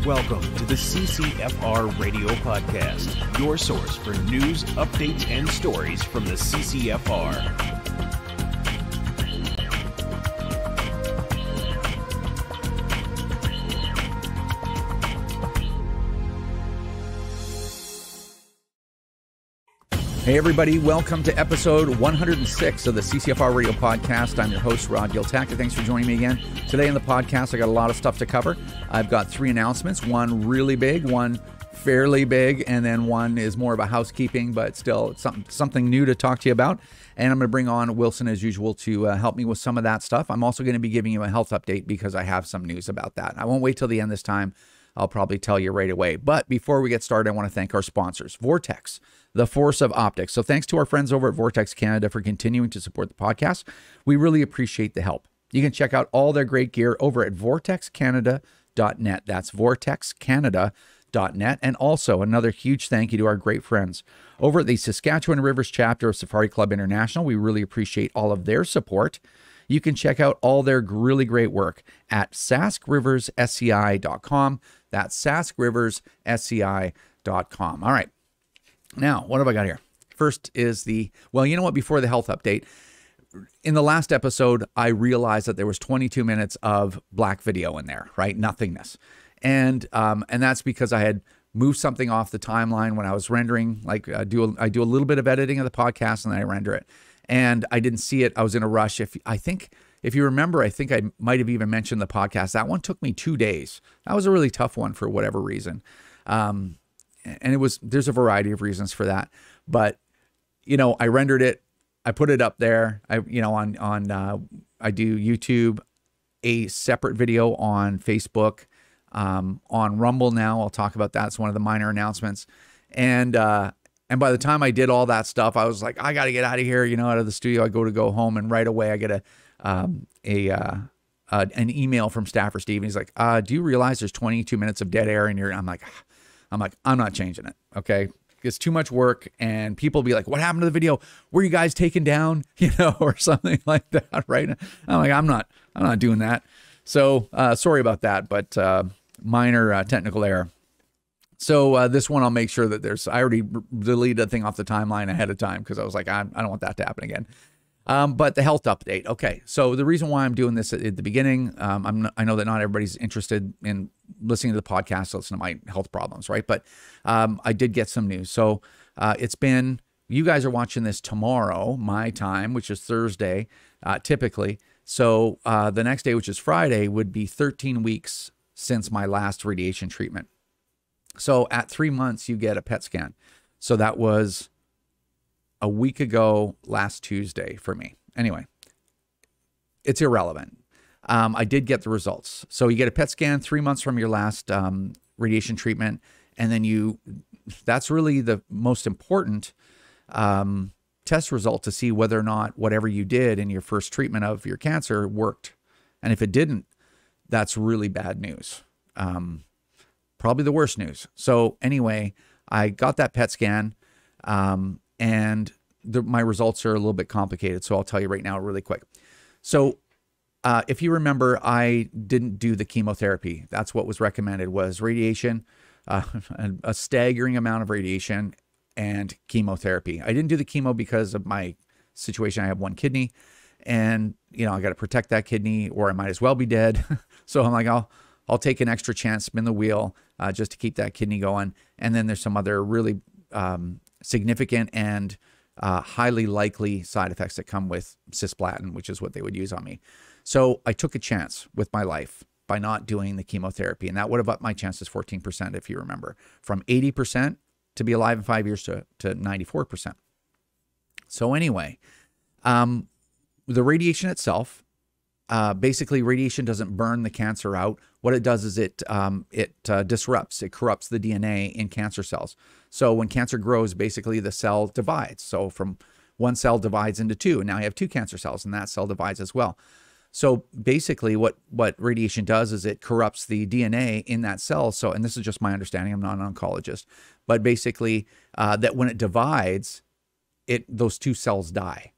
Welcome to the CCFR Radio Podcast, your source for news, updates, and stories from the CCFR. Hey everybody, welcome to episode 106 of the CCFR Radio Podcast. I'm your host, Rod Giltack. Thanks for joining me again. Today in the podcast, I got a lot of stuff to cover. I've got three announcements, one really big, one fairly big, and then one is more of a housekeeping, but still it's something new to talk to you about. And I'm going to bring on Wilson as usual to help me with some of that stuff. I'm also going to be giving you a health update because I have some news about that. I won't wait till the end this time. I'll probably tell you right away. But before we get started, I want to thank our sponsors, Vortex, the force of optics. So thanks to our friends over at Vortex Canada for continuing to support the podcast. We really appreciate the help. You can check out all their great gear over at vortexcanada.net. That's vortexcanada.net. And also another huge thank you to our great friends over at the Saskatchewan Rivers chapter of Safari Club International. We really appreciate all of their support. You can check out all their really great work at saskriversSCI.com. That's saskriversSCI.com. All right. Now, what have I got here? First is well, you know what? Before the health update, in the last episode, I realized that there was 22 minutes of black video in there, right? Nothingness. And that's because I had moved something off the timeline when I was rendering. Like I do a little bit of editing of the podcast and then I render it. And I didn't see it. I was in a rush. If you remember, I think I might have even mentioned the podcast. That one took me 2 days. That was a really tough one for whatever reason. And there's a variety of reasons for that. But, I rendered it. I put it up there. I do YouTube, a separate video on Facebook, on Rumble now. I'll talk about that. It's one of the minor announcements. And by the time I did all that stuff, I was like, I got to get out of here, out of the studio. I go home, and right away I get an email from Staffer Steve. And he's like, do you realize there's 22 minutes of dead air in here? I'm like, I'm not changing it. Okay. It's too much work. And people be like, what happened to the video? Were you guys taken down? Or something like that. Right. I'm like, I'm not doing that. So, sorry about that, but, minor, technical error. So this one, I'll make sure that I already deleted the thing off the timeline ahead of time because I was like, I don't want that to happen again. But the health update. Okay. So the reason why I'm doing this at the beginning, I know that not everybody's interested in listening to the podcast to listen to my health problems, right? But I did get some news. So you guys are watching this tomorrow, my time, which is Thursday, typically. So the next day, which is Friday, would be 13 weeks since my last radiation treatment. So at 3 months, you get a PET scan. So that was a week ago last Tuesday for me. Anyway, it's irrelevant. I did get the results. So you get a PET scan 3 months from your last radiation treatment. And then that's really the most important test result to see whether or not whatever you did in your first treatment of your cancer worked. And if it didn't, that's really bad news. Probably the worst news. So anyway, I got that PET scan and my results are a little bit complicated. So I'll tell you right now really quick. So if you remember, I didn't do the chemotherapy. That's what was recommended was radiation, a staggering amount of radiation and chemotherapy. I didn't do the chemo because of my situation. I have one kidney and, I got to protect that kidney or I might as well be dead. So I'm like, I'll take an extra chance, spin the wheel, just to keep that kidney going. And then there's some other really significant and highly likely side effects that come with cisplatin, which is what they would use on me. So I took a chance with my life by not doing the chemotherapy. And that would have upped my chances 14%, if you remember, from 80% to be alive in 5 years to 94%. So anyway, the radiation itself, basically radiation doesn't burn the cancer out. What it does is it disrupts, it corrupts the DNA in cancer cells. So when cancer grows, basically the cell divides. So from one cell divides into two, and now you have two cancer cells, and that cell divides as well. So basically what radiation does is it corrupts the DNA in that cell. So, and this is just my understanding, I'm not an oncologist, but basically that when it divides, those two cells die.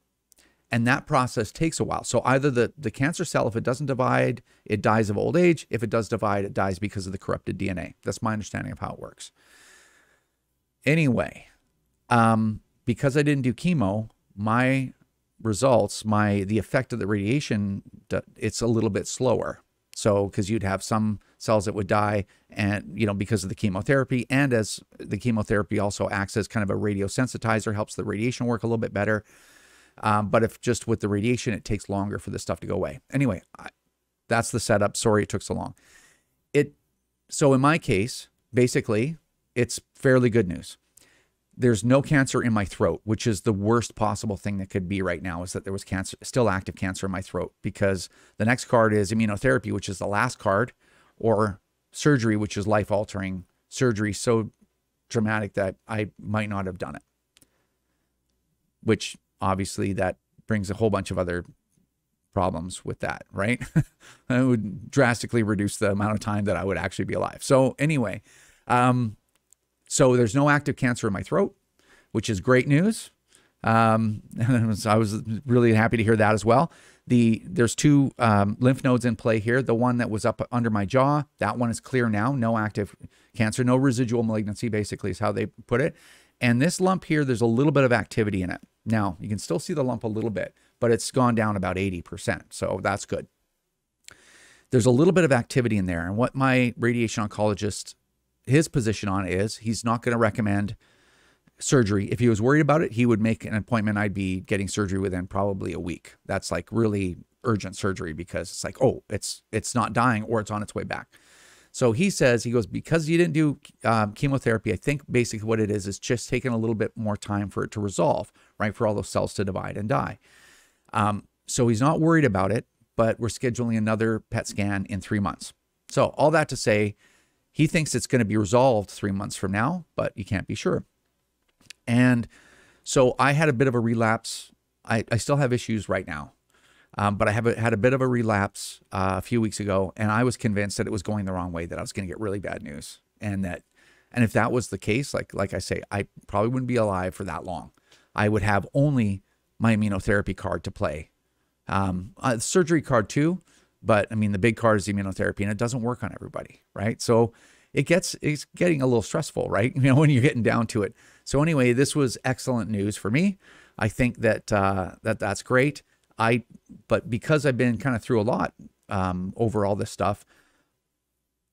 And that process takes a while. So either the cancer cell, if it doesn't divide, it dies of old age. If it does divide, it dies because of the corrupted DNA. That's my understanding of how it works. Anyway, because I didn't do chemo, my results, the effect of the radiation, it's a little bit slower. So, because you'd have some cells that would die, and because of the chemotherapy, and as the chemotherapy also acts as kind of a radiosensitizer, helps the radiation work a little bit better. But if just with the radiation, it takes longer for this stuff to go away. Anyway, that's the setup. Sorry it took so long. So in my case, basically, it's fairly good news. There's no cancer in my throat, which is the worst possible thing that could be right now, is that there was cancer, still active cancer in my throat, because the next card is immunotherapy, which is the last card, or surgery, which is life-altering surgery so dramatic that I might not have done it, which obviously that brings a whole bunch of other problems with that, right? It would drastically reduce the amount of time that I would actually be alive. So anyway, so there's no active cancer in my throat, which is great news. I was really happy to hear that as well. There's 2 lymph nodes in play here. The one that was up under my jaw, that one is clear now. No active cancer, no residual malignancy, basically is how they put it. And this lump here, there's a little bit of activity in it. Now, you can still see the lump a little bit, but it's gone down about 80%. So that's good. There's a little bit of activity in there. And what my radiation oncologist, his position on it is, he's not going to recommend surgery. If he was worried about it, he would make an appointment. I'd be getting surgery within probably a week. That's like really urgent surgery, because it's like, oh, it's not dying, or it's on its way back. So he says, he goes, because you didn't do chemotherapy, I think basically what it is just taking a little bit more time for it to resolve, right? For all those cells to divide and die. So he's not worried about it, but we're scheduling another PET scan in 3 months. So all that to say, he thinks it's going to be resolved 3 months from now, but you can't be sure. And so I had a bit of a relapse. I still have issues right now. But I had a bit of a relapse a few weeks ago, and I was convinced that it was going the wrong way, that I was going to get really bad news. And if that was the case, like I say, I probably wouldn't be alive for that long. I would have only my immunotherapy card to play. Surgery card too, but I mean, the big card is immunotherapy, and it doesn't work on everybody, right? So it's getting a little stressful, right? When you're getting down to it. So anyway, this was excellent news for me. I think that that's great. But because I've been kind of through a lot over all this stuff,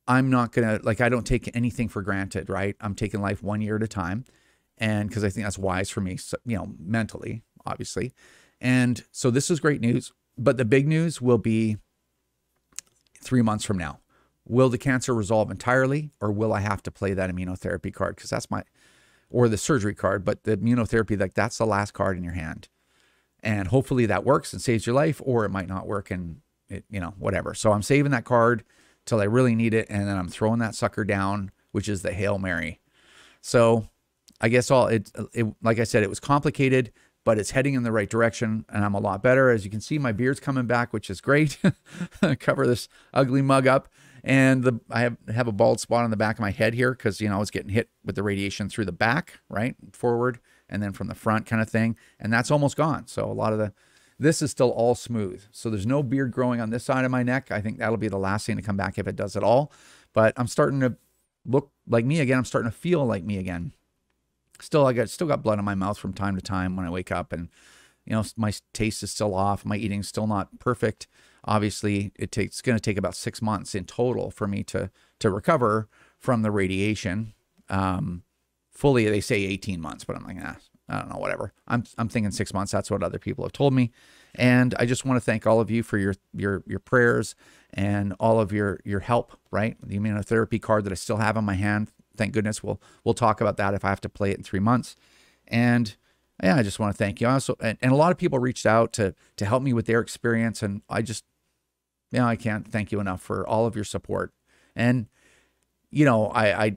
I'm not going to, I don't take anything for granted, right? I'm taking life 1 year at a time. And because I think that's wise for me, so, mentally, obviously. And so this is great news. But the big news will be 3 months from now. Will the cancer resolve entirely, or will I have to play that immunotherapy card? Because that's or the surgery card, but the immunotherapy, that's the last card in your hand. And hopefully that works and saves your life, or it might not work and whatever. So I'm saving that card till I really need it. And then I'm throwing that sucker down, which is the Hail Mary. So I guess like I said, it was complicated, but it's heading in the right direction, and I'm a lot better. As you can see, my beard's coming back, which is great. Cover this ugly mug up. And I have a bald spot on the back of my head here, because, I was getting hit with the radiation through the back, right? Forward, and then from the front kind of thing. And that's almost gone. So a lot of this is still all smooth. So there's no beard growing on this side of my neck. I think that'll be the last thing to come back, if it does at all. But I'm starting to look like me again. I'm starting to feel like me again. I still got blood in my mouth from time to time when I wake up, and my taste is still off. My eating's still not perfect. Obviously, it's going to take about 6 months in total for me to recover from the radiation. Fully, they say 18 months, but I'm like, I don't know, whatever. I'm thinking 6 months. That's what other people have told me. And I just want to thank all of you for your prayers and all of your help, right? The immunotherapy card that I still have in my hand. Thank goodness. We'll talk about that if I have to play it in 3 months. And yeah, I just want to thank you. Also, and a lot of people reached out to help me with their experience, and I just, I can't thank you enough for all of your support. And I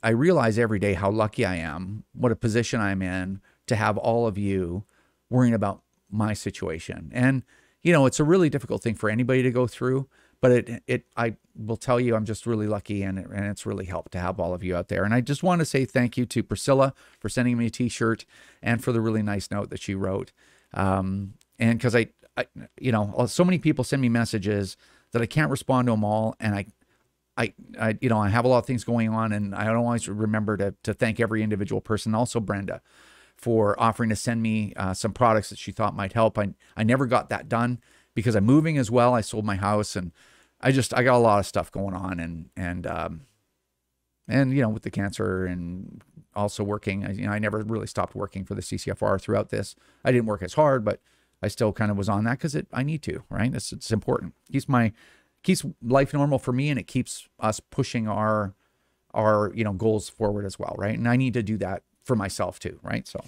realize every day how lucky I am, what a position I'm in to have all of you worrying about my situation. And it's a really difficult thing for anybody to go through, but I will tell you, I'm just really lucky, and it's really helped to have all of you out there. And I just want to say thank you to Priscilla for sending me a t-shirt, and for the really nice note that she wrote. And because you know, so many people send me messages that I can't respond to them all. And you know, I have a lot of things going on, and I don't always remember to thank every individual person. Also Brenda, for offering to send me some products that she thought might help. I never got that done because I'm moving as well. I sold my house, and I got a lot of stuff going on, and you know, with the cancer and also working, you know, I never really stopped working for the CCFR throughout this. I didn't work as hard, but I still kind of was on that because I need to, right? It's important. Keeps life normal for me, and it keeps us pushing our you know, goals forward as well, right? And I need to do that for myself too, right? So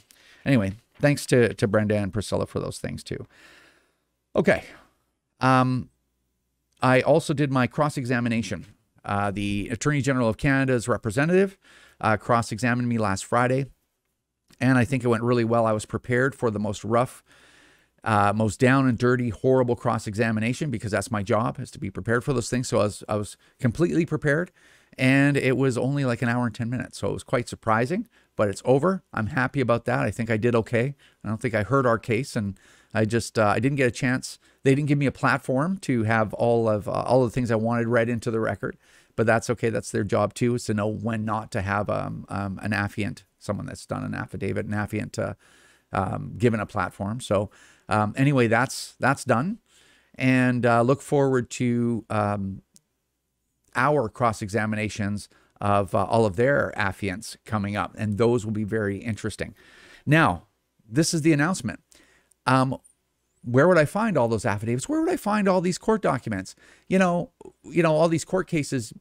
anyway, thanks to Brenda and Priscilla for those things too. Okay. I also did my cross-examination. The Attorney General of Canada's representative cross-examined me last Friday, and I think it went really well. I was prepared for the most rough, most down and dirty, horrible cross-examination, because that's my job, is to be prepared for those things. So I was completely prepared, and it was only like an hour and 10 minutes. So it was quite surprising, but it's over. I'm happy about that. I think I did okay. I don't think I heard our case, and I just, I didn't get a chance. They didn't give me a platform to have all of the things I wanted read into the record, but that's okay. That's their job too, is to know when not to have an affiant, someone that's done an affidavit, an affiant given a platform. So anyway, that's done, and look forward to our cross-examinations of all of their affiants coming up, and those will be very interesting. Now, this is the announcement. Where would I find all those affidavits? Where would I find all these court documents? You know, all these court cases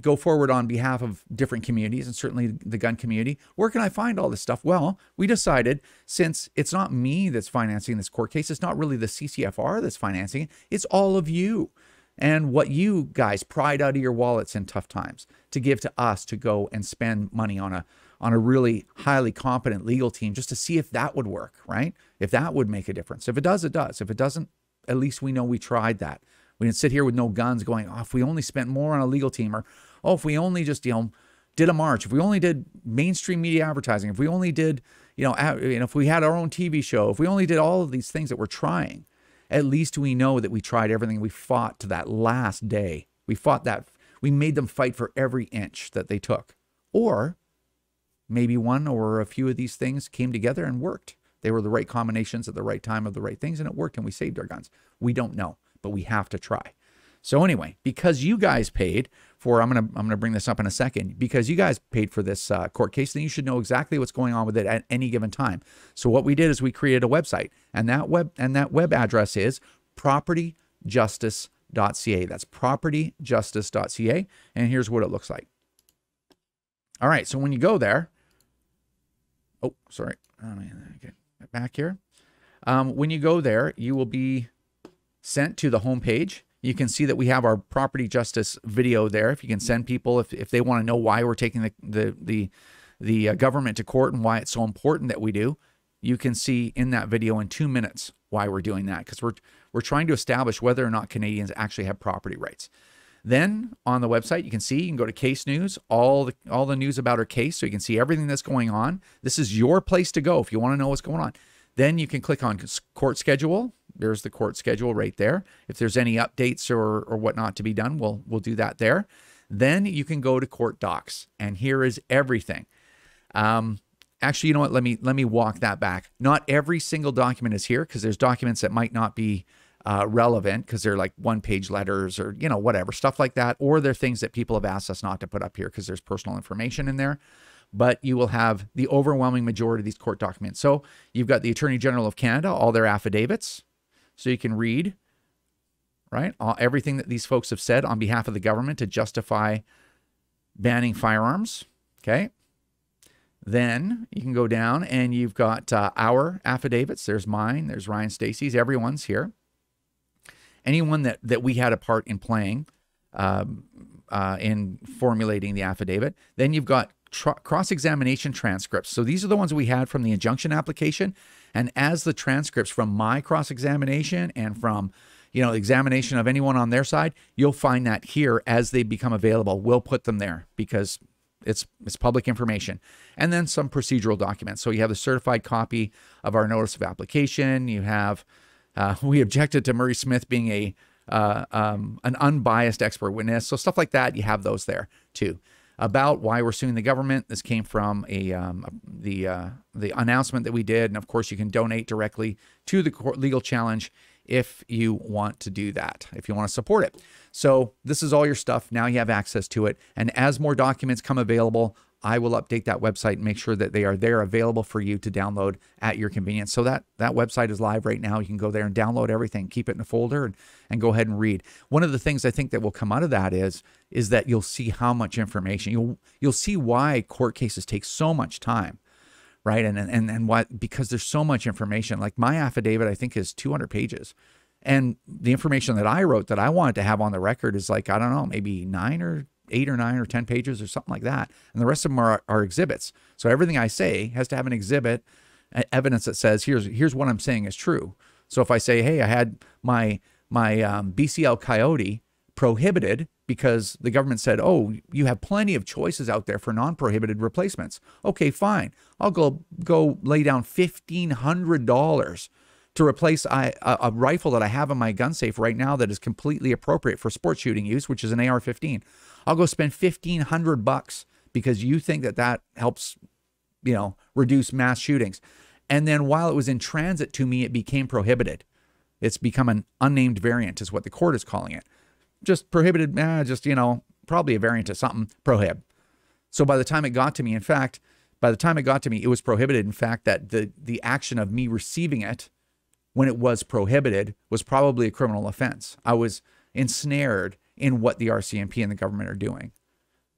go forward on behalf of different communities, and certainly the gun community. Where can I find all this stuff? Well, we decided, since it's not me that's financing this court case, it's not really the CCFR that's financing it, it's all of you. And what you guys pried out of your wallets in tough times to give to us to go and spend money on a really highly competent legal team, just to see if that would work, right? If that would make a difference. If it does, it does. If it doesn't, at least we know we tried that. We didn't sit here with no guns going, oh, if we only spent more on a legal team, or, oh, if we only just, you know, did a march, if we only did mainstream media advertising, if we only did, if we had our own TV show, if we only did all of these things that we're trying, at least we know that we tried everything. We fought to that last day. We fought that. We made them fight for every inch that they took. Or maybe one or a few of these things came together and worked. They were the right combinations at the right time of the right things, and it worked, and we saved our guns. We don't know, but we have to try. So anyway, because you guys paid for, I'm gonna bring this up in a second, because you guys paid for this court case, then you should know exactly what's going on with it at any given time. So what we did is we created a website, and that web address is propertyjustice.ca. That's propertyjustice.ca, and here's what it looks like. All right, so when you go there, oh, sorry, get back here. When you go there, you will be sent to the home page. You can see that we have our property justice video there. If you can send people, if they want to know why we're taking the government to court and why it's so important that we do, you can see in that video in 2 minutes why we're doing that, because we're trying to establish whether or not Canadians actually have property rights. Then on the website, you can go to case news, all the news about our case, so you can see everything that's going on. This is your place to go if you want to know what's going on. Then you can click on court schedule. There's the court schedule right there. If there's any updates or whatnot to be done, we'll do that there. Then you can go to court docs, and here is everything. Actually, you know what? Let me walk that back. Not every single document is here, because there's documents that might not be relevant because they're like one-page letters or, you know, whatever, stuff like that. Or they're things that people have asked us not to put up here because there's personal information in there. But you will have the overwhelming majority of these court documents. So you've got the Attorney General of Canada, all their affidavits. So you can read, right, everything that these folks have said on behalf of the government to justify banning firearms, okay? Then you can go down and you've got our affidavits. There's mine, there's Ryan Stacey's, everyone's here. Anyone that we had a part in playing in formulating the affidavit. Then you've got cross-examination transcripts. So these are the ones we had from the injunction application. And as the transcripts from my cross-examination and from, you know, examination of anyone on their side, you'll find that here as they become available. We'll put them there because it's public information. And then some procedural documents. So you have the certified copy of our notice of application. You have We objected to Murray Smith being an unbiased expert witness. So stuff like that, you have those there too. About why we're suing the government. This came from the announcement that we did. And of course, you can donate directly to the legal challenge if you want to do that, if you want to support it. So this is all your stuff. Now you have access to it. And as more documents come available, I will update that website and make sure that they are there available for you to download at your convenience. So that website is live right now. You can go there and download everything, keep it in a folder, and go ahead and read. One of the things I think that will come out of that is that you'll see how much information, you'll see why court cases take so much time, right? And why, because there's so much information. Like my affidavit, I think, is 200 pages. And the information that I wrote that I wanted to have on the record is like, I don't know, maybe 8 or 9 or 10 pages or something like that. And the rest of them are exhibits. So everything I say has to have an exhibit, evidence that says, here's what I'm saying is true. So if I say, hey, I had my BCL Coyote prohibited because the government said, oh, you have plenty of choices out there for non-prohibited replacements. Okay, fine. I'll go lay down $1,500 to replace a rifle that I have in my gun safe right now that is completely appropriate for sport shooting use, which is an AR-15. I'll go spend $1,500 because you think that helps, reduce mass shootings. And then while it was in transit to me, it became prohibited. It's become an unnamed variant is what the court is calling it. Just prohibited, probably a variant of something, prohib. So by the time it got to me, it was prohibited. In fact, that the action of me receiving it when it was prohibited was probably a criminal offense. I was ensnared in what the RCMP and the government are doing.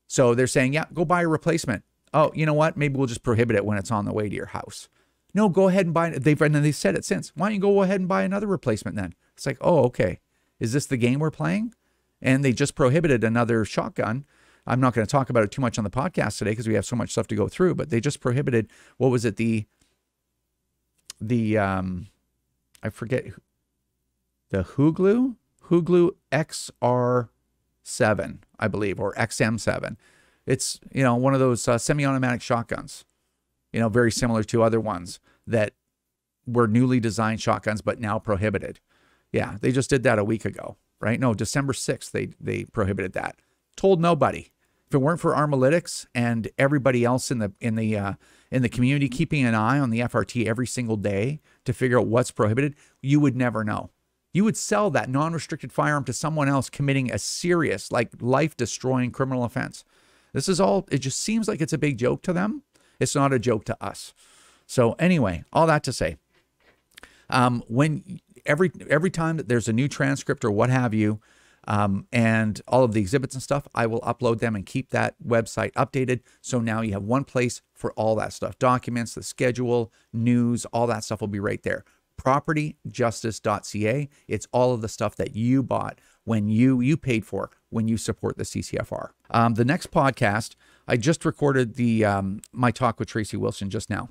So they're saying, yeah, go buy a replacement. Oh, you know what? Maybe we'll just prohibit it when it's on the way to your house. No, go ahead and buy it. They've said it since. Why don't you go ahead and buy another replacement then? It's like, oh, okay. Is this the game we're playing? And they just prohibited another shotgun. I'm not going to talk about it too much on the podcast today because we have so much stuff to go through, but they just prohibited, what was it? I forget, the Huglu XR7, I believe, or XM7. It's, one of those semi-automatic shotguns, very similar to other ones that were newly designed shotguns, but now prohibited. Yeah, they just did that a week ago, right? No, December 6th, they prohibited that. Told nobody. If it weren't for Armalytics and everybody else in the community keeping an eye on the FRT every single day to figure out what's prohibited, you would never know. You would sell that non-restricted firearm to someone else committing a serious, like life-destroying criminal offense. This is all, it just seems like it's a big joke to them. It's not a joke to us. So anyway, all that to say, when every time that there's a new transcript or what have you, and all of the exhibits and stuff, I will upload them and keep that website updated. So now you have one place for all that stuff. Documents, the schedule, news, all that stuff will be right there. Propertyjustice.ca. It's all of the stuff that you bought when you paid for when you support the CCFR. The next podcast, I just recorded my talk with Tracey Wilson just now.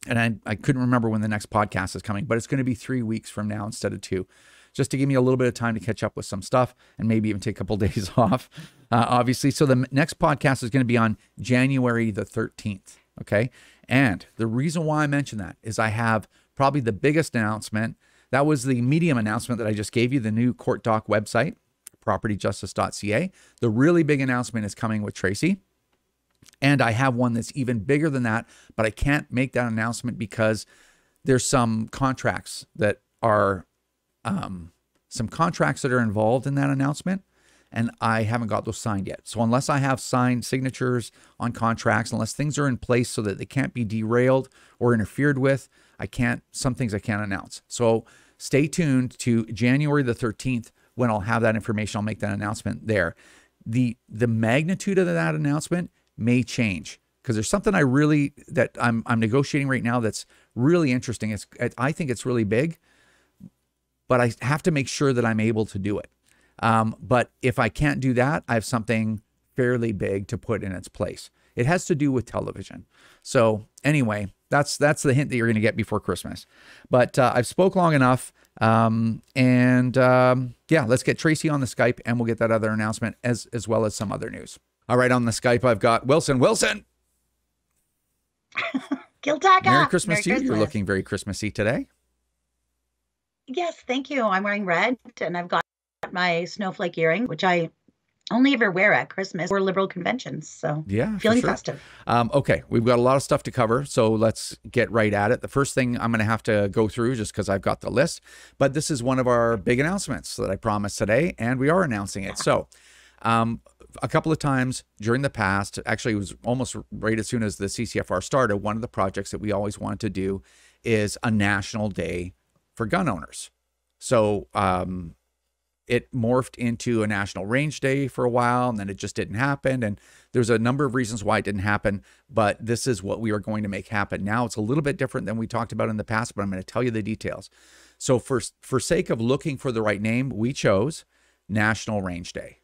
And I couldn't remember when the next podcast is coming, but it's going to be 3 weeks from now instead of 2. Just to give me a little bit of time to catch up with some stuff and maybe even take a couple of days off, obviously. So the next podcast is going to be on January the 13th, okay? And the reason why I mention that is I have probably the biggest announcement. That was the medium announcement that I just gave you, the new court doc website, propertyjustice.ca. The really big announcement is coming with Tracey. And I have one that's even bigger than that, but I can't make that announcement because there's some contracts that are involved in that announcement, and I haven't got those signed yet. So unless I have signed signatures on contracts, unless things are in place so that they can't be derailed or interfered with, some things I can't announce. So stay tuned to January the 13th when I'll have that information. I'll make that announcement there. The magnitude of that announcement may change because there's something that I'm negotiating right now that's really interesting. I think it's really big, but I have to make sure that I'm able to do it. But if I can't do that, I have something fairly big to put in its place. It has to do with television. So anyway, that's the hint that you're going to get before Christmas. But I've spoke long enough. Yeah, let's get Tracey on the Skype and we'll get that other announcement as well as some other news. All right, on the Skype, I've got Wilson. Wilson! Kiltaka! Merry Christmas to you. You're looking very Christmassy today. Yes, thank you. I'm wearing red, and I've got my snowflake earring, which I only ever wear at Christmas or Liberal conventions. So Yeah, for feeling sure. festive. Okay, we've got a lot of stuff to cover, so let's get right at it. The first thing I'm going to have to go through, just because I've got the list, but this is one of our big announcements that I promised today, and we are announcing it. So a couple of times during the past, actually it was almost right as soon as the CCFR started, one of the projects that we always wanted to do is a national day for gun owners. So it morphed into a national range day for a while, and then it just didn't happen. And there's a number of reasons why it didn't happen, but this is what we are going to make happen. Now it's a little bit different than we talked about in the past, but I'm going to tell you the details. So for sake of looking for the right name, we chose National Range Day.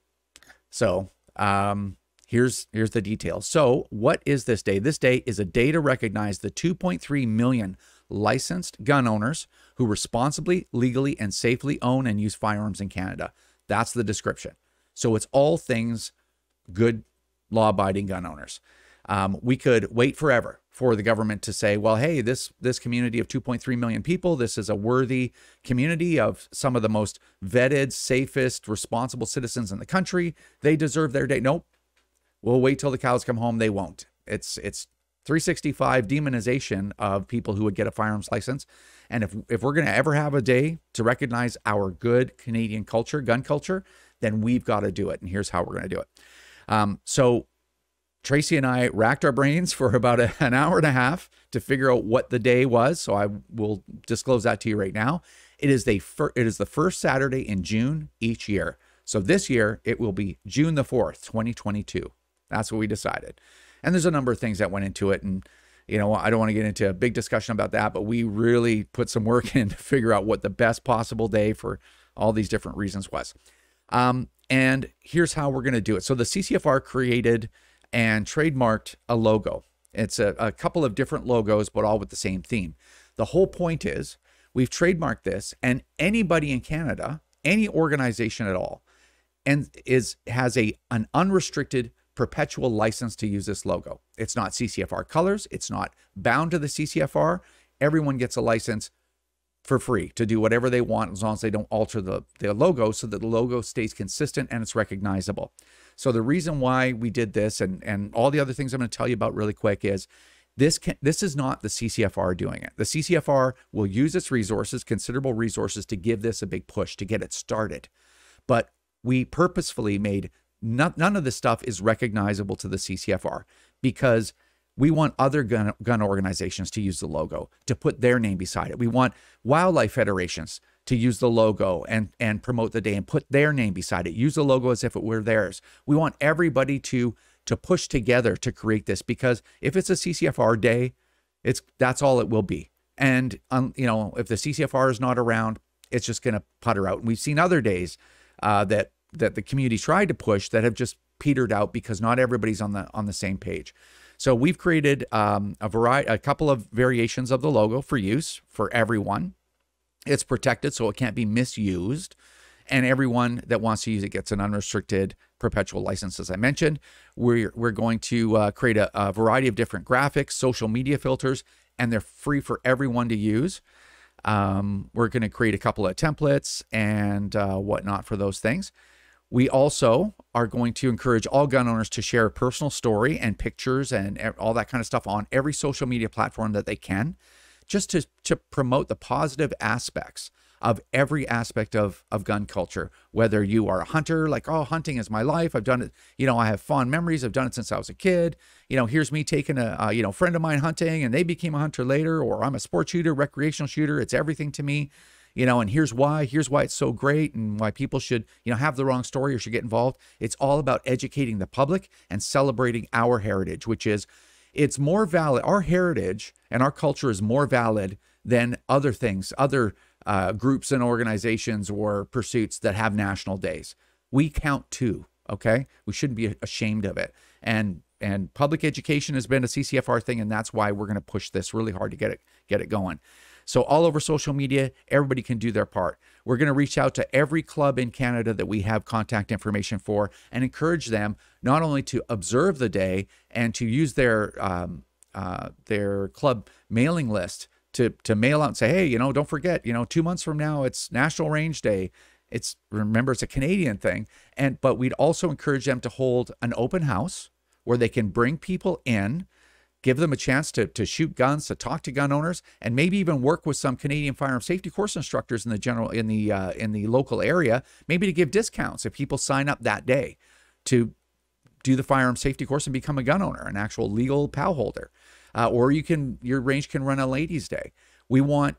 So here's the details. So what is this day? This day is a day to recognize the 2.3 million licensed gun owners who responsibly, legally, and safely own and use firearms in Canada. That's the description. So it's all things good, law-abiding gun owners. We could wait forever for the government to say, well, hey, this community of 2.3 million people, this is a worthy community of some of the most vetted, safest, responsible citizens in the country. They deserve their day. Nope. We'll wait till the cows come home. They won't. It's 365 demonization of people who would get a firearms license. And if we're going to ever have a day to recognize our good Canadian culture, gun culture, then we've got to do it. And here's how we're going to do it. So Tracey and I racked our brains for about an hour and a half to figure out what the day was. So I will disclose that to you right now. It is the first Saturday in June each year. So this year it will be June the 4th, 2022. That's what we decided. And there's a number of things that went into it. And, you know, I don't want to get into a big discussion about that, but we really put some work in to figure out what the best possible day for all these different reasons was. And here's how we're going to do it. So the CCFR created and trademarked a logo. It's a couple of different logos, but all with the same theme. The whole point is we've trademarked this, and anybody in Canada, any organization at all, and has an unrestricted perpetual license to use this logo. It's not CCFR colors. It's not bound to the CCFR. Everyone gets a license for free to do whatever they want as long as they don't alter the logo so that the logo stays consistent and it's recognizable. So the reason why we did this and all the other things I'm going to tell you about really quick is this is not the CCFR doing it. The CCFR will use its resources, considerable resources, to give this a big push to get it started. But we purposefully made none of this stuff is recognizable to the CCFR because we want other gun organizations to use the logo, to put their name beside it. We want wildlife federations to use the logo and promote the day and put their name beside it. Use the logo as if it were theirs. We want everybody to push together to create this, because if it's a CCFR day, that's all it will be. And you know, if the CCFR is not around, it's just going to putter out. And we've seen other days that the community tried to push that have just petered out because not everybody's on the same page. So we've created a couple of variations of the logo for use for everyone. It's protected, so it can't be misused. And everyone that wants to use it gets an unrestricted perpetual license, as I mentioned. We're going to create a variety of different graphics, social media filters, and they're free for everyone to use. We're going to create a couple of templates and whatnot for those things. We also are going to encourage all gun owners to share a personal story and pictures and all that kind of stuff on every social media platform that they can, just to promote the positive aspects of every aspect of gun culture. Whether you are a hunter, like, oh, hunting is my life. I've done it. You know, I have fond memories. I've done it since I was a kid. You know, here's me taking a friend of mine hunting and they became a hunter later, or I'm a sports shooter, recreational shooter. It's everything to me. You know, and here's why it's so great and why people should, have the wrong story or should get involved. It's all about educating the public and celebrating our heritage, which is, it's more valid. Our heritage and our culture is more valid than other things, other groups and organizations or pursuits that have national days. We count too, okay? We shouldn't be ashamed of it. And public education has been a CCFR thing, and that's why we're going to push this really hard to get it going. So all over social media, everybody can do their part. We're going to reach out to every club in Canada that we have contact information for and encourage them not only to observe the day and to use their club mailing list to mail out and say, hey, don't forget, 2 months from now, it's National Range Day. Remember, it's a Canadian thing. But we'd also encourage them to hold an open house where they can bring people in, give them a chance to shoot guns, to talk to gun owners, and maybe even work with some Canadian firearm safety course instructors in the local area, maybe to give discounts if people sign up that day to do the firearm safety course and become a gun owner, an actual legal POW holder. Or your range can run a ladies' day. We want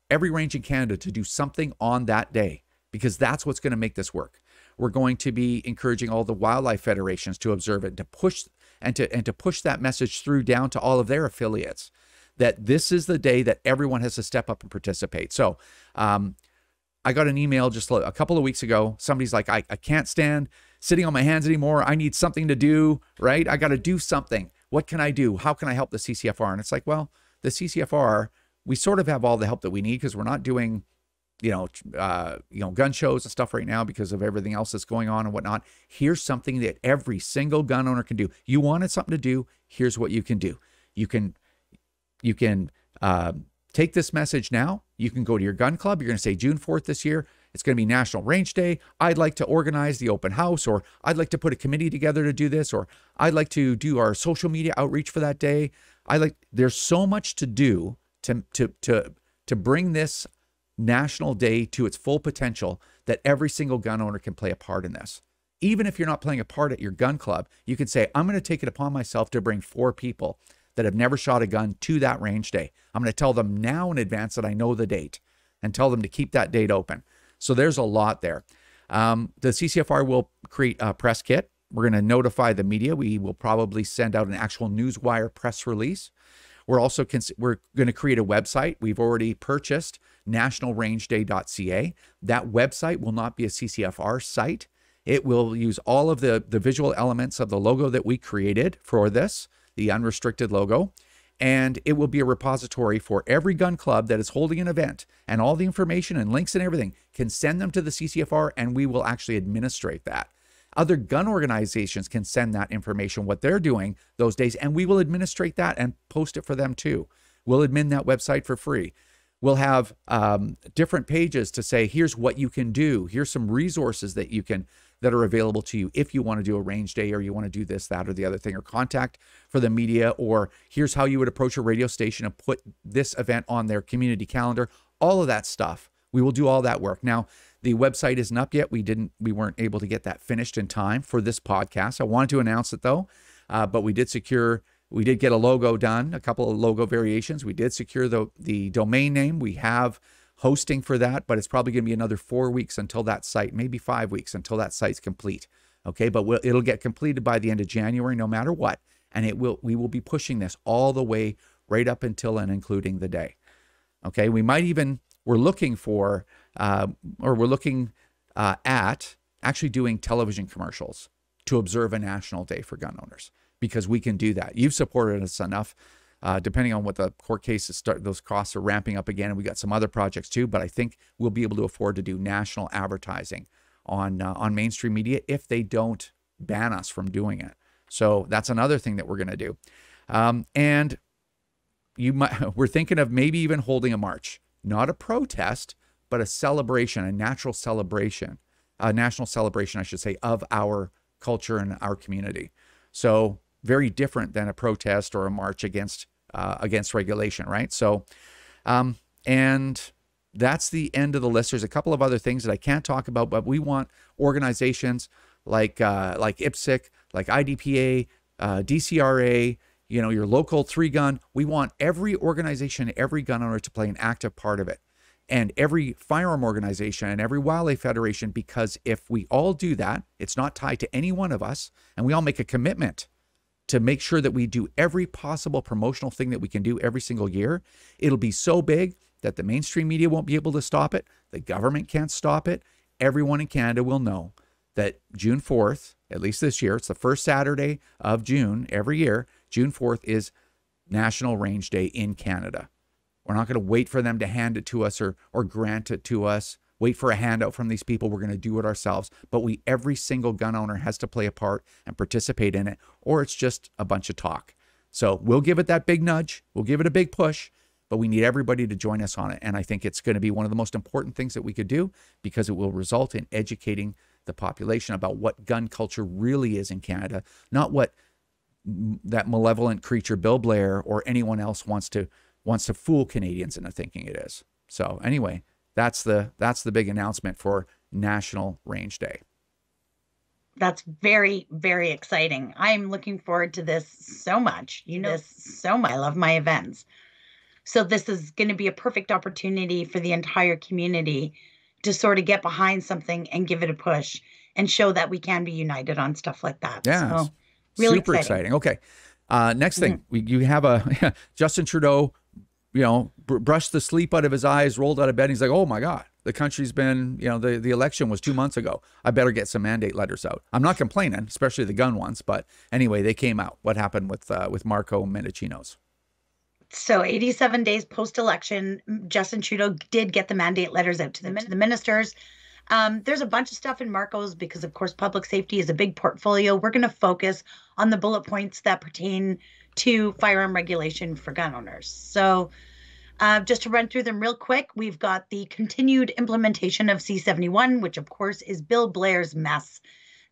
every range in Canada to do something on that day, because that's what's going to make this work. We're going to be encouraging all the wildlife federations to observe it, to push that message through down to all of their affiliates, that this is the day that everyone has to step up and participate. So I got an email just a couple of weeks ago. Somebody's like, I can't stand sitting on my hands anymore. I need something to do, right? I got to do something. What can I do? How can I help the CCFR? And it's like, well, the CCFR, we sort of have all the help that we need, because we're not doing, gun shows and stuff right now because of everything else that's going on and whatnot. Here's something that every single gun owner can do. You wanted something to do. Here's what you can do. You can take this message now. You can go to your gun club. You're going to say, June 4th this year, it's going to be National Range Day. I'd like to organize the open house, or I'd like to put a committee together to do this, or I'd like to do our social media outreach for that day. There's so much to do to bring this National Day to its full potential, that every single gun owner can play a part in this. Even if you're not playing a part at your gun club, you can say, I'm going to take it upon myself to bring 4 people that have never shot a gun to that range day. I'm going to tell them now in advance that I know the date, and tell them to keep that date open. So there's a lot there. The CCFR will create a press kit. We're going to notify the media. We will probably send out an actual newswire press release. We're going to create a website. We've already purchased nationalrangeday.ca. That website will not be a CCFR site. It will use all of the visual elements of the logo that we created for this, the unrestricted logo. And it will be a repository for every gun club that is holding an event, and all the information and links and everything can send them to the CCFR, and we will actually administrate that. Other gun organizations can send that information, what they're doing those days, and we will administrate that and post it for them too. We'll admin that website for free. We'll have different pages to say, here's what you can do. Here's some resources that are available to you if you want to do a range day, or you want to do this, that, or the other thing, or contact for the media, or here's how you would approach a radio station and put this event on their community calendar. All of that stuff. We will do all that work. Now, the website isn't up yet. We weren't able to get that finished in time for this podcast. I wanted to announce it though, but we did get a logo done, a couple of logo variations. We did secure the domain name. We have hosting for that, but it's probably going to be another 4 weeks until that site, maybe 5 weeks until that site's complete. Okay, but it'll get completed by the end of January, no matter what. And we will be pushing this all the way right up until and including the day. Okay, we're looking at actually doing television commercials to observe a national day for gun owners, because we can do that. You've supported us enough. Depending on what the court cases start, those costs are ramping up again, and we got some other projects too. But I think we'll be able to afford to do national advertising on mainstream media if they don't ban us from doing it. So that's another thing that we're going to do. And we're thinking of maybe even holding a march, not a protest, but a celebration, a national celebration, I should say, of our culture and our community. So very different than a protest or a march against regulation, right? So, and that's the end of the list. There's a couple of other things that I can't talk about, but we want organizations like IPSC, like IDPA, DCRA, your local 3-gun. We want every organization, every gun owner to play an active part of it, and every firearm organization and every wildlife federation, because if we all do that, it's not tied to any one of us, and we all make a commitment to make sure that we do every possible promotional thing that we can do every single year, it'll be so big that the mainstream media won't be able to stop it. The government can't stop it. Everyone in Canada will know that June 4th, at least this year, it's the first Saturday of June every year. June 4th is National Range Day in Canada. We're not going to wait for them to hand it to us or grant it to us, wait for a handout from these people. We're going to do it ourselves. But every single gun owner has to play a part and participate in it, or it's just a bunch of talk. So we'll give it that big nudge. We'll give it a big push. but we need everybody to join us on it. And I think it's going to be one of the most important things that we could do, because it will result in educating the population about what gun culture really is in Canada, not what that malevolent creature Bill Blair or anyone else wants to fool Canadians into thinking it is. So anyway, that's the big announcement for National Range Day. That's very, very exciting. I'm looking forward to this so much. I love my events. So this is going to be a perfect opportunity for the entire community to sort of get behind something and give it a push and show that we can be united on stuff like that. Yeah, so really super exciting. Okay. Next thing, you have Justin Trudeau, brushed the sleep out of his eyes, rolled out of bed. And he's like, oh my God, the country's been, the election was 2 months ago. I better get some mandate letters out. I'm not complaining, especially the gun ones. But anyway, they came out. What happened with Marco Mendicino's? So 87 days post-election, Justin Trudeau did get the mandate letters out to the ministers. There's a bunch of stuff in Marco's because, of course, public safety is a big portfolio. We're going to focus on the bullet points that pertain to firearm regulation for gun owners. So just to run through them real quick, we've got the continued implementation of C-71, which, of course, is Bill Blair's mess.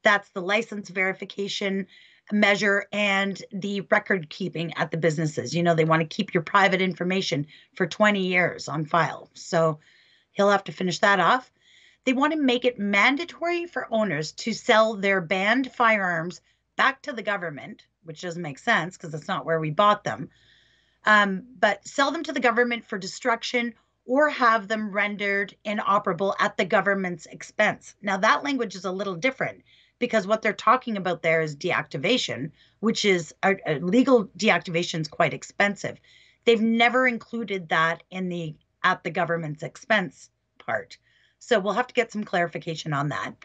That's the license verification measure and the record keeping at the businesses. They want to keep your private information for 20 years on file. So he'll have to finish that off. They want to make it mandatory for owners to sell their banned firearms back to the government, which doesn't make sense because it's not where we bought them. But sell them to the government for destruction or have them rendered inoperable at the government's expense. Now, that language is a little different because what they're talking about there is deactivation, which is legal deactivation is quite expensive. They've never included that in the at the government's expense part. So we'll have to get some clarification on that.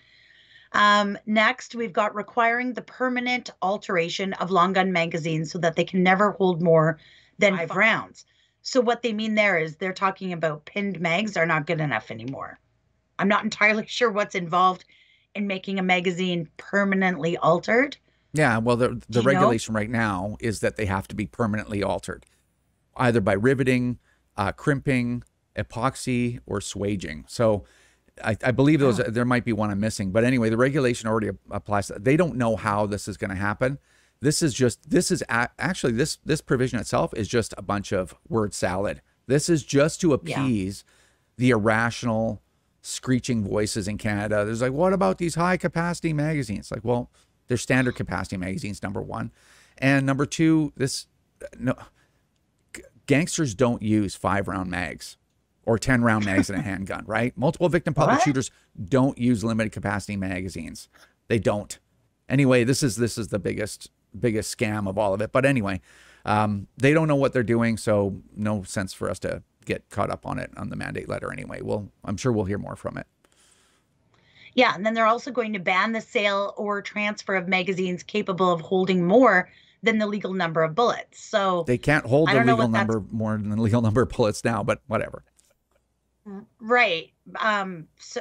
Next, we've got requiring the permanent alteration of long gun magazines so that they can never hold more than 5 rounds. So what they mean there is they're talking about pinned mags are not good enough anymore. I'm not entirely sure what's involved in making a magazine permanently altered. Yeah, well, the regulation right now is that they have to be permanently altered, either by riveting, crimping, epoxy, or swaging. So I believe those there might be one I'm missing. But anyway, the regulation already applies. They don't know how this is going to happen. This actually this provision itself is just a bunch of word salad. This is just to appease the irrational screeching voices in Canada. There's like, what about these high capacity magazines? Like, well, they're standard capacity magazines, number one. And number two, gangsters don't use 5-round mags or 10-round mags in a handgun, right? Multiple victim public shooters don't use limited capacity magazines. They don't. Anyway, this is the biggest scam of all of it. But anyway, they don't know what they're doing, so no sense for us to get caught up on it on the mandate letter anyway. I'm sure we'll hear more from it. Yeah, and then they're also going to ban the sale or transfer of magazines capable of holding more than the legal number of bullets. So they can't hold the legal number more than the legal number of bullets now, but whatever. Right. So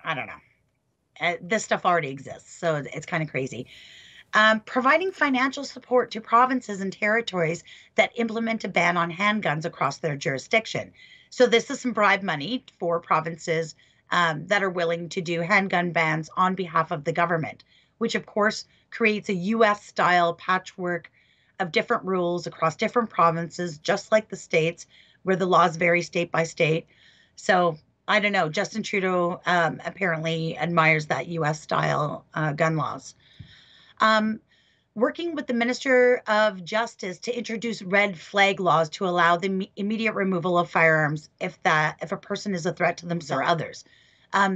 I don't know. This stuff already exists, so it's kind of crazy. Providing financial support to provinces and territories that implement a ban on handguns across their jurisdiction. So this is some bribe money for provinces that are willing to do handgun bans on behalf of the government, which of course creates a US-style patchwork of different rules across different provinces, just like the states, where the laws vary state by state. So I don't know. Justin Trudeau apparently admires that US-style gun laws. Working with the Minister of Justice to introduce red flag laws to allow the immediate removal of firearms if a person is a threat to themselves or others.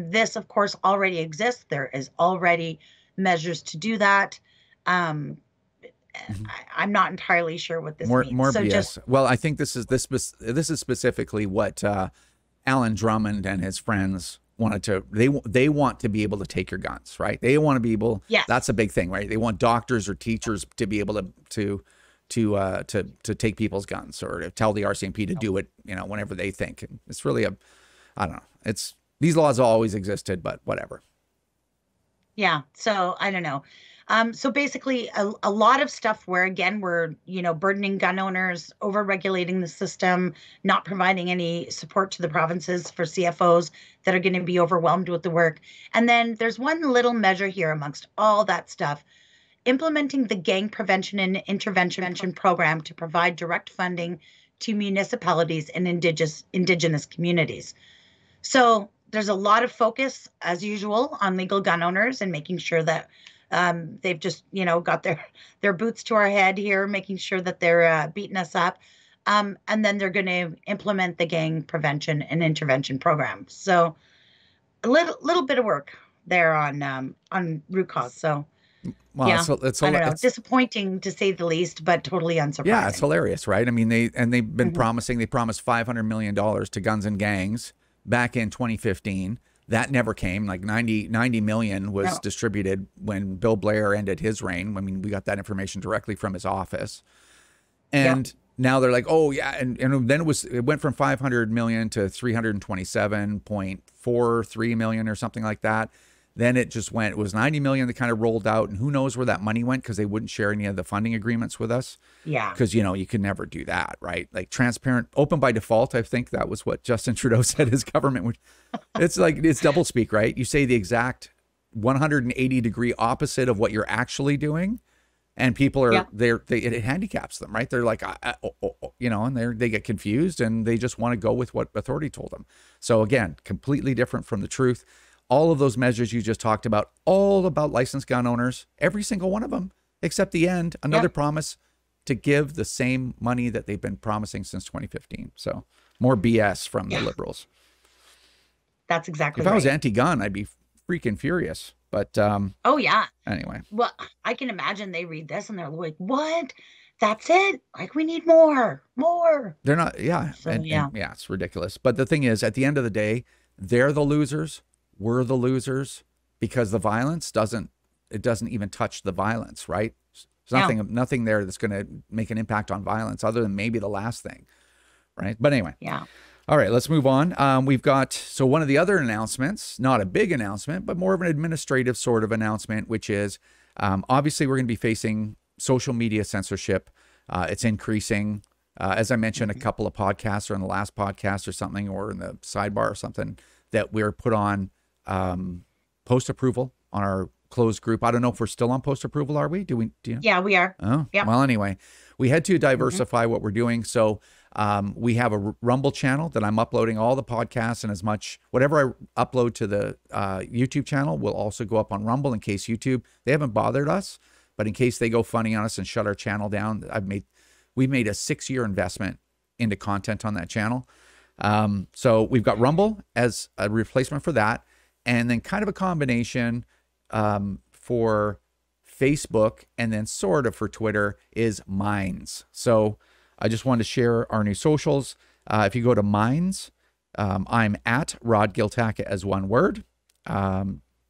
This, of course, already exists. There is already measures to do that. I'm not entirely sure what this means. More BS. Well, I think this is specifically what Alan Drummond and his friends wanted to. They want to be able to take your guns, right? They want to be able. Yes. That's a big thing, right? They want doctors or teachers to be able to take people's guns or to tell the RCMP to do it, whenever they think. It's really I don't know. These laws always existed, but whatever. Yeah. So I don't know. So basically, a lot of stuff where, again, we're, burdening gun owners, over-regulating the system, not providing any support to the provinces for CFOs that are going to be overwhelmed with the work. And then there's one little measure here amongst all that stuff, implementing the gang prevention and intervention program to provide direct funding to municipalities and indigenous communities. So there's a lot of focus, as usual, on legal gun owners and making sure that they've just, got their boots to our head here, making sure that they're beating us up. And then they're going to implement the gang prevention and intervention program. So a little bit of work there on root cause. So well, yeah, it's I don't know, disappointing to say the least, but totally unsurprising. Yeah, it's hilarious, right? I mean, they've been promising, they promised $500 million to guns and gangs back in 2015. That never came. Like 90 million was distributed when Bill Blair ended his reign. I mean, we got that information directly from his office. And now they're like, oh yeah. And then it went from 500 million to 327.43 million or something like that. Then it was 90 million that kind of rolled out, and who knows where that money went, because they wouldn't share any of the funding agreements with us. Yeah. Because, you could never do that, right? Like transparent, open by default. I think that was what Justin Trudeau said his government would. It's like, it's double speak, right? You say the exact 180-degree opposite of what you're actually doing, and people are, it handicaps them, right? They're like, and they get confused, and they just want to go with what authority told them. So again, completely different from the truth. All of those measures you just talked about, all about licensed gun owners, every single one of them, except the end, another promise to give the same money that they've been promising since 2015. So more BS from the Liberals. That's exactly right. If I was anti-gun, I'd be freaking furious. But oh yeah. Anyway. Well, I can imagine they read this and they're like, what? That's it? Like, we need more. They're not, so, and it's ridiculous. But the thing is, at the end of the day, they're the losers. We're the losers, because the violence doesn't even touch the violence, right? There's nothing there that's going to make an impact on violence, other than maybe the last thing, right? But anyway. Yeah. All right, let's move on. We've got, so one of the other announcements, not a big announcement, but more of an administrative sort of announcement, which is obviously we're going to be facing social media censorship. It's increasing. As I mentioned, a couple of podcasts, or in the last podcast or something, or in the sidebar or something, that we're put on post approval on our closed group. I don't know if we're still on post approval. Are we? Do you know? Yeah, we are. Oh, yeah. Well, anyway, we had to diversify what we're doing. So we have a Rumble channel that I'm uploading all the podcasts, and as much, whatever I upload to the YouTube channel will also go up on Rumble, in case YouTube, they haven't bothered us, but in case they go funny on us and shut our channel down, we've made a 6-year investment into content on that channel. So we've got Rumble as a replacement for that. And then kind of a combination for Facebook, and then sort of for Twitter, is Minds. So I just wanted to share our new socials. If you go to Minds, I'm at Rod Giltaca as one word.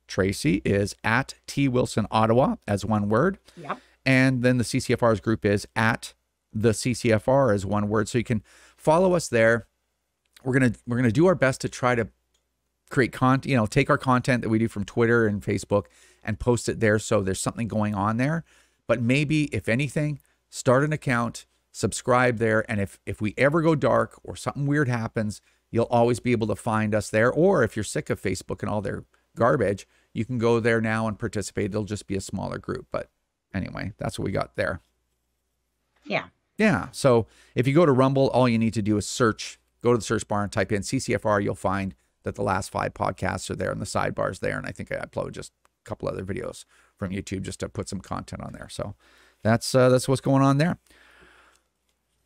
Tracey is at T Wilson Ottawa as one word. Yep. And then the CCFR's group is at the CCFR as one word. So you can follow us there. We're gonna do our best to try to create content, take our content that we do from Twitter and Facebook and post it there, so there's something going on there. But maybe, if anything, start an account, subscribe there, and if we ever go dark or something weird happens, you'll always be able to find us there. Or if you're sick of Facebook and all their garbage, you can go there now and participate. It'll just be a smaller group. But anyway, that's what we got there. Yeah. So if you go to Rumble, all you need to do is go to the search bar and type in CCFR. You'll find that the last 5 podcasts are there, and the sidebar's there. And I think I upload just a couple other videos from YouTube just to put some content on there. So that's what's going on there.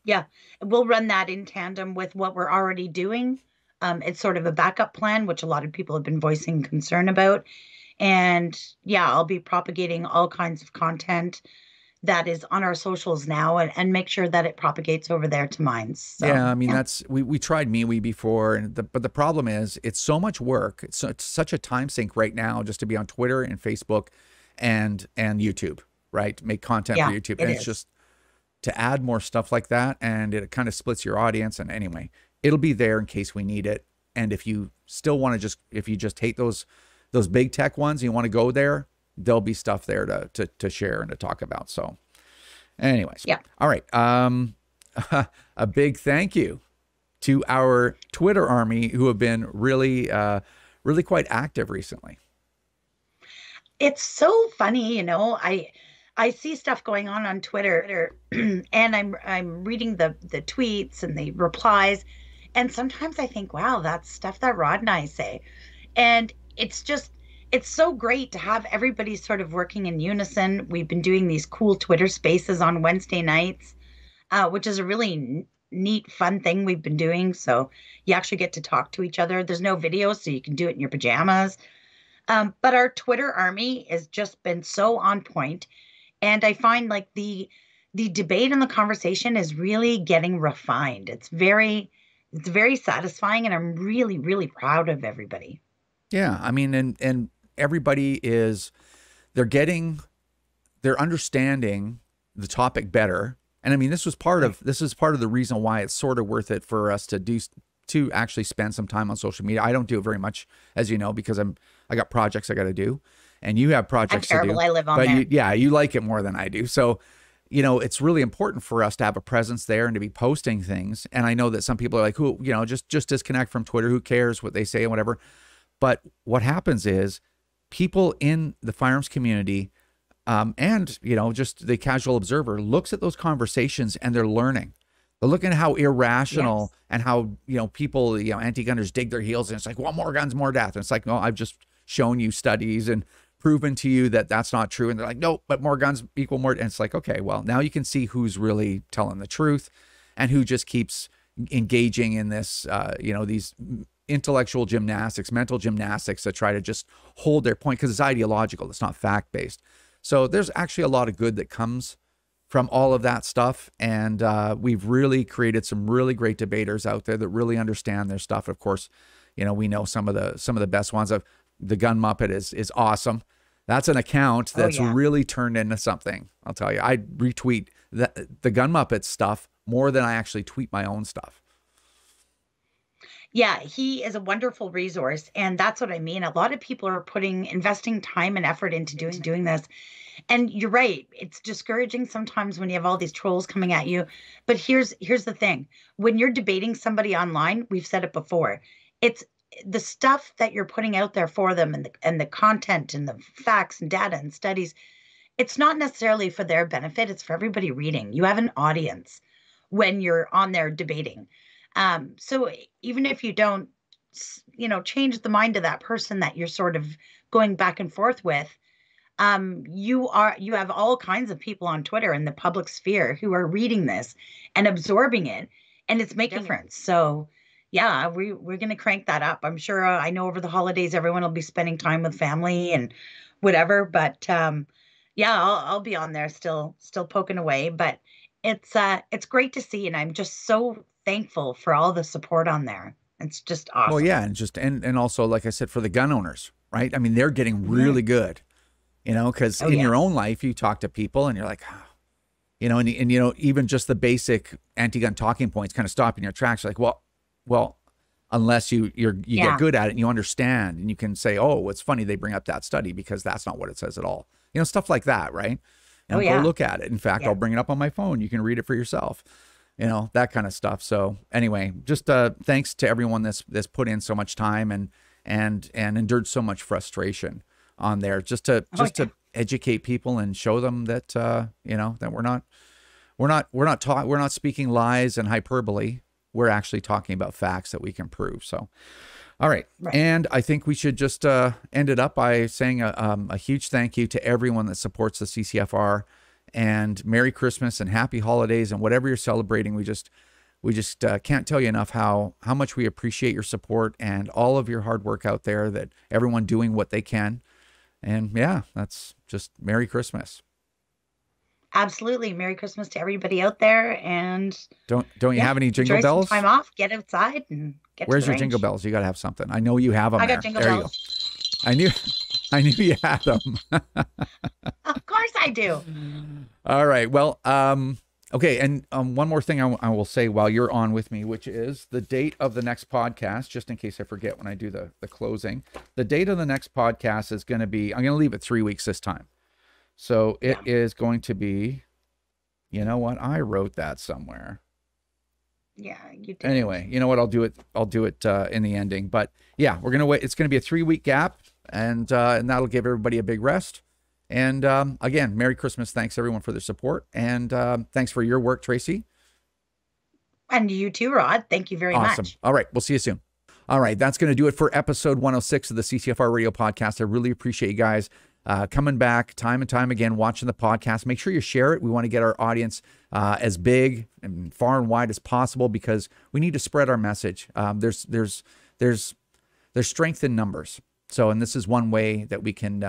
Yeah, we'll run that in tandem with what we're already doing. It's sort of a backup plan, which a lot of people have been voicing concern about. And yeah, I'll be propagating all kinds of content that is on our socials now, and make sure that it propagates over there to Minds. So, yeah, I mean, that's, we tried MeWe before, but the problem is it's so much work. It's such a time sink right now just to be on Twitter and Facebook and YouTube, right? Make content for YouTube. And it's just to add more stuff like that, and it kind of splits your audience. And anyway, it'll be there in case we need it. And if you still want to if you just hate those big tech ones, and you want to go there, there'll be stuff there to share and to talk about. So anyways, yeah. All right. A big thank you to our Twitter army who have been really, really quite active recently. It's so funny, I see stuff going on Twitter, and I'm reading the tweets and the replies, and sometimes I think, wow, that's stuff that Rod and I say, and it's so great to have everybody sort of working in unison. We've been doing these cool Twitter spaces on Wednesday nights, which is a really neat, fun thing we've been doing. So you actually get to talk to each other. There's no video, so you can do it in your pajamas. But our Twitter army has just been so on point. And I find like the debate and the conversation is really getting refined. It's very satisfying, and I'm really, really proud of everybody. Yeah. I mean, and everybody they're understanding the topic better. And I mean, this is part of the reason why it's sort of worth it for us to actually spend some time on social media. I don't do it very much, as you know, because I got projects I got to do, and you have projects I'm terrible. to do. I live on there. You like it more than I do. So, it's really important for us to have a presence there and to be posting things. And I know that some people are like, who, just disconnect from Twitter. Who cares what they say and whatever. But what happens is people in the firearms community, and just the casual observer looks at those conversations and they're learning. They're looking at how irrational and how, people, anti-gunners dig their heels, and it's like, well, more guns, more death. And it's like, no, I've just shown you studies and proven to you that that's not true. And they're like, no, but more guns equal more. And it's like, okay, well, now you can see who's really telling the truth and who just keeps engaging in this, these intellectual gymnastics, mental gymnastics that try to just hold their point because it's ideological. It's not fact-based. So there's actually a lot of good that comes from all of that stuff. And we've really created some really great debaters out there that really understand their stuff. Of course, we know some of the best ones. Of the Gun Muppet is awesome. That's an account that's really turned into something. I'll tell you, I retweet the Gun Muppet stuff more than I actually tweet my own stuff. Yeah, he is a wonderful resource. And that's what I mean. A lot of people are investing time and effort into doing this. And you're right. It's discouraging sometimes when you have all these trolls coming at you. But here's the thing. When you're debating somebody online, we've said it before, it's the stuff that you're putting out there for them, and the content and the facts and data and studies. It's not necessarily for their benefit. It's for everybody reading. You have an audience when you're on there debating. So even if you don't, change the mind of that person that you're sort of going back and forth with, you have all kinds of people on Twitter in the public sphere who are reading this and absorbing it, and it's making a difference. So yeah, we're going to crank that up. I'm sure, I know over the holidays, everyone will be spending time with family and whatever, but, I'll be on there still poking away, but it's great to see. And I'm just so thankful for all the support on there. It's just awesome. Well, yeah. And also, like I said, for the gun owners, right? I mean, they're getting really good, because in your own life, you talk to people and you're like, and even just the basic anti-gun talking points kind of stop in your tracks. You're like, well, unless you get good at it and you understand, and you can say, oh, it's funny they bring up that study because that's not what it says at all. Stuff like that, right? Go look at it. In fact, I'll bring it up on my phone. You can read it for yourself. That kind of stuff. So anyway, just thanks to everyone that's put in so much time and endured so much frustration on there, just to educate people and show them that that we're not speaking lies and hyperbole. We're actually talking about facts that we can prove. So, all right. And I think we should just end it up by saying a huge thank you to everyone that supports the CCFR, and Merry Christmas and Happy Holidays, and whatever you're celebrating. We just can't tell you enough how much we appreciate your support and all of your hard work out there, that everyone doing what they can. And yeah, that's just Merry Christmas. Absolutely. Merry Christmas to everybody out there. And don't you have any jingle bells? Some time off, get outside and get Where's to the your range. jingle bells? You got to have something. I know you have them. I got jingle bells. You go. I knew you had them. Of course I do. All right. Well, Okay, and one more thing I will say while you're on with me, which is the date of the next podcast, just in case I forget when I do the closing. The date of the next podcast is going to be, I'm going to leave it 3 weeks this time. So it is going to be, you know what? I wrote that somewhere. Yeah, you did. Anyway, you know what? I'll do it in the ending. But yeah, we're going to wait. It's going to be a 3-week gap, and that'll give everybody a big rest. And again, Merry Christmas. Thanks everyone for their support. And thanks for your work, Tracey. And you too, Rod. Thank you very much. All right. We'll see you soon. All right. That's going to do it for episode 106 of the CCFR Radio Podcast. I really appreciate you guys coming back time and time again, watching the podcast. Make sure you share it. We want to get our audience as big and far and wide as possible because we need to spread our message. There's strength in numbers. So, and this is one way that we can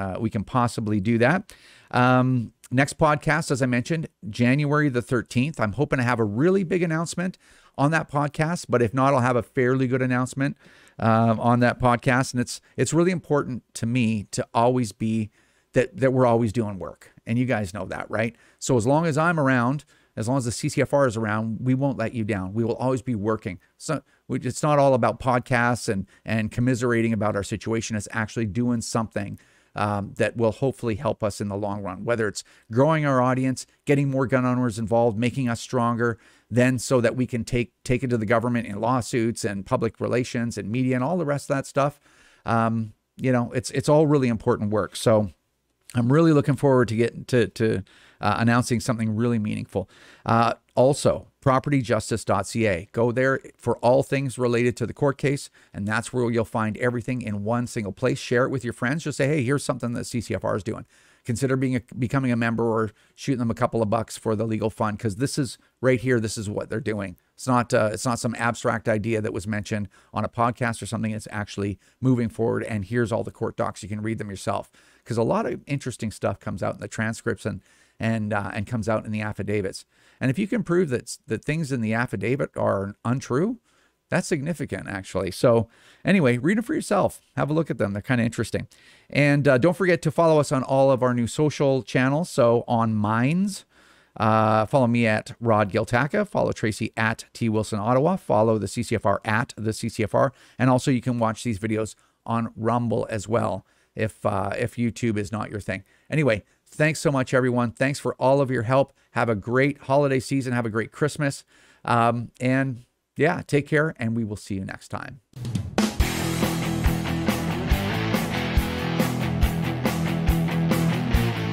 possibly do that. Next podcast, as I mentioned, January the 13th. I'm hoping to have a really big announcement on that podcast, but if not, I'll have a fairly good announcement on that podcast. And it's really important to me to always be that we're always doing work. And you guys know that, right? So as long as I'm around, as long as the CCFR is around, we won't let you down. We will always be working. So it's not all about podcasts and commiserating about our situation. It's actually doing something that will hopefully help us in the long run, whether it's growing our audience, getting more gun owners involved, making us stronger, then so that we can take it to the government in lawsuits and public relations and media and all the rest of that stuff. It's all really important work. So I'm really looking forward to getting to announcing something really meaningful. Also, propertyjustice.ca. Go there for all things related to the court case, and that's where you'll find everything in one single place. Share it with your friends. Just say, hey, here's something that CCFR is doing. Consider becoming a member or shooting them a couple of bucks for the legal fund, because this is right here. This is what they're doing. It's not some abstract idea that was mentioned on a podcast or something. It's actually moving forward, and here's all the court docs. You can read them yourself, because a lot of interesting stuff comes out in the transcripts and comes out in the affidavits. And if you can prove that things in the affidavit are untrue, that's significant, actually. So anyway, read them for yourself. Have a look at them. They're kind of interesting. And don't forget to follow us on all of our new social channels. So on Minds, follow me at Rod Giltaca. Follow Tracey at T Wilson Ottawa. Follow the CCFR at the CCFR. And also you can watch these videos on Rumble as well if YouTube is not your thing. Anyway, thanks so much, everyone. Thanks for all of your help. Have a great holiday season. Have a great Christmas. And yeah, take care, and we will see you next time.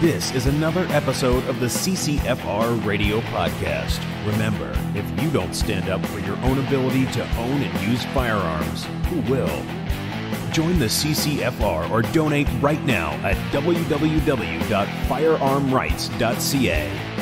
This is another episode of the CCFR Radio Podcast. Remember, if you don't stand up for your own ability to own and use firearms, who will? Join the CCFR or donate right now at www.firearmrights.ca.